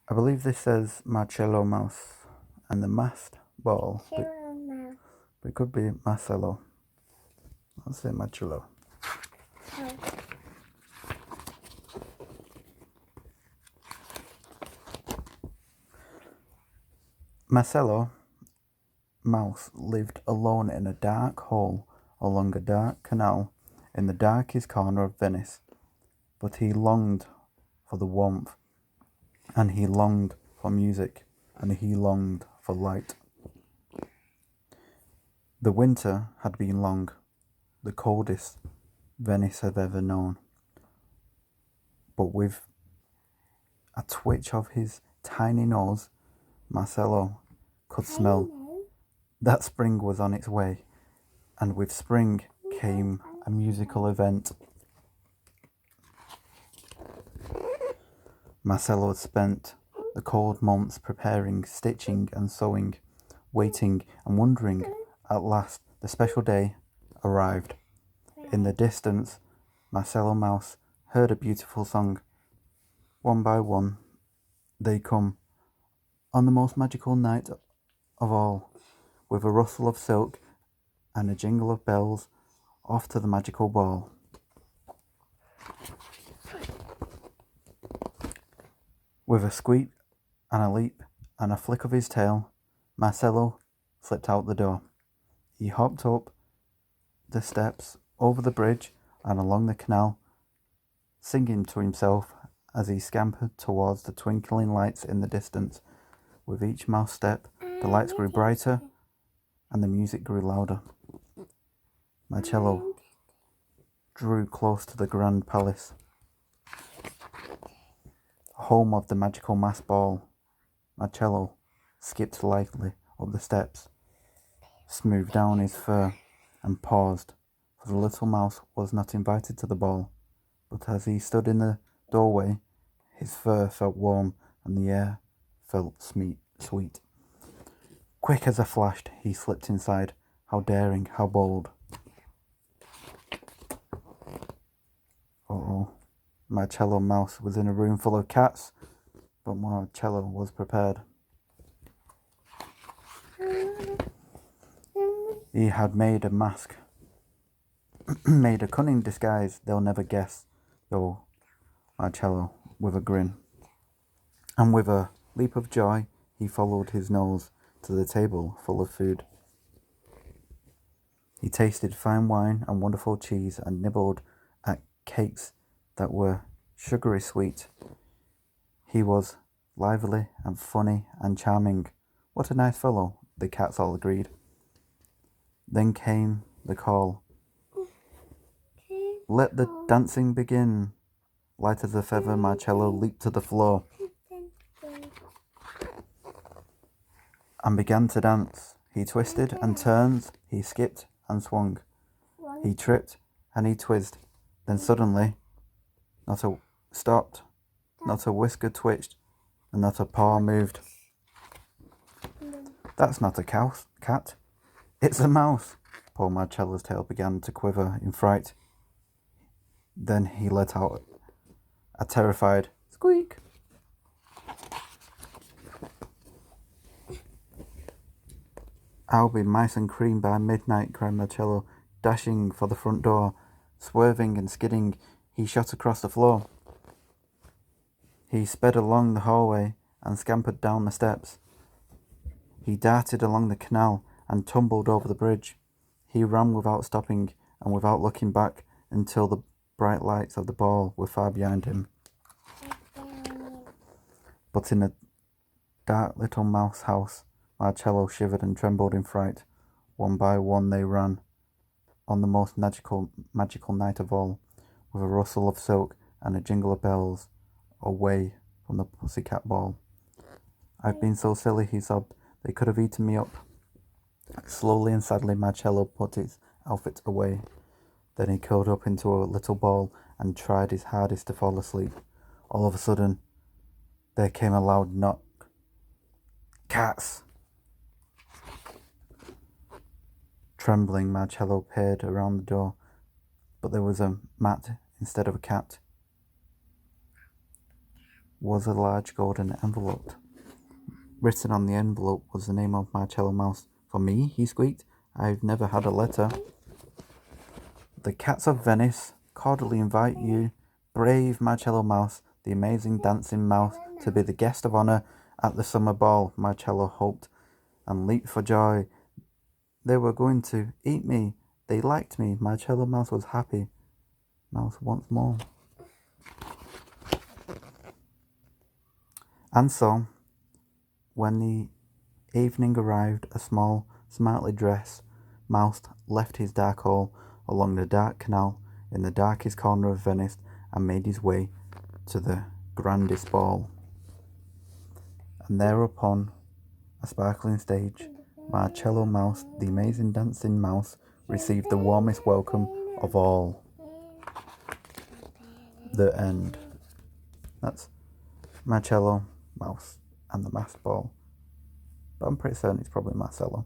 I believe this says Marcello mouse and the masked ball, but it could be Marcello. I'll say Marcello. Marcello mouse lived alone in a dark hole along a dark canal in the darkest corner of Venice, but he longed for the warmth, and he longed for music, and he longed for light. The winter had been long, the coldest Venice had ever known, but with a twitch of his tiny nose, Marcello could smell that spring was on its way, and with spring came a musical event. Marcello had spent the cold months preparing, stitching and sewing, waiting and wondering. At last, the special day arrived. In the distance, Marcello Mouse heard a beautiful song. One by one, they come on the most magical night of all, with a rustle of silk and a jingle of bells, off to the magical ball. With a squeak and a leap and a flick of his tail, Marcello slipped out the door. He hopped up the steps, over the bridge, and along the canal, singing to himself as he scampered towards the twinkling lights in the distance. With each mouse step, the lights grew brighter and the music grew louder. Marcello drew close to the grand palace, home of the magical masked ball. Marcello skipped lightly up the steps, smoothed down his fur, and paused, for the little mouse was not invited to the ball. But as he stood in the doorway, his fur felt warm and the air felt sweet. Quick as a flash, he slipped inside. How daring, how bold. Uh-oh. Marcello Mouse was in a room full of cats, but Marcello was prepared. He had made a mask, made a cunning disguise they'll never guess, though, Marcello, with a grin. And with a leap of joy, he followed his nose to the table full of food. He tasted fine wine and wonderful cheese and nibbled at cakes that were sugary sweet. He was lively and funny and charming. What a nice fellow, the cats all agreed. Then came the call. Let the dancing begin. Light as a feather, Marcello leaped to the floor and began to dance. He twisted and turned, he skipped and swung. He tripped and he twizzed. Then suddenly, not a stopped, not a whisker twitched, and not a paw moved. That's not a cat. It's a mouse. Poor Marcello's tail began to quiver in fright. Then he let out a terrified squeak. I'll be mice and cream by midnight, cried Marcello, dashing for the front door. Swerving and skidding, he shot across the floor. He sped along the hallway and scampered down the steps. He darted along the canal and tumbled over the bridge. He ran without stopping and without looking back until the bright lights of the ball were far behind him. But in a dark little mouse house, Marcello shivered and trembled in fright. One by one they ran, on the most magical night of all, with a rustle of silk and a jingle of bells, away from the pussycat ball. I've been so silly, he sobbed, they could have eaten me up. Slowly and sadly Marcello put his outfit away. Then he curled up into a little ball and tried his hardest to fall asleep. All of a sudden, there came a loud knock. Cats! Trembling, Marcello peered around the door, but there was a mat instead of a cat. was a large golden envelope. Written on the envelope was the name of Marcello Mouse. For me, he squeaked. I've never had a letter. The cats of Venice cordially invite you, brave Marcello Mouse, the amazing dancing mouse, to be the guest of honor at the summer ball. Marcello hoped and leaped for joy. They were going to eat me. They liked me. Marcello Mouse was happy. Mouse once more. And so, when the evening arrived, a small, smartly dressed mouse left his dark hole along the dark canal in the darkest corner of Venice and made his way to the grandest ball. And there upon a sparkling stage, Marcello Mouse, the amazing dancing mouse, received the warmest welcome of all. The end. That's Marcello Mouse and the masked ball. But I'm pretty certain it's probably Marcello.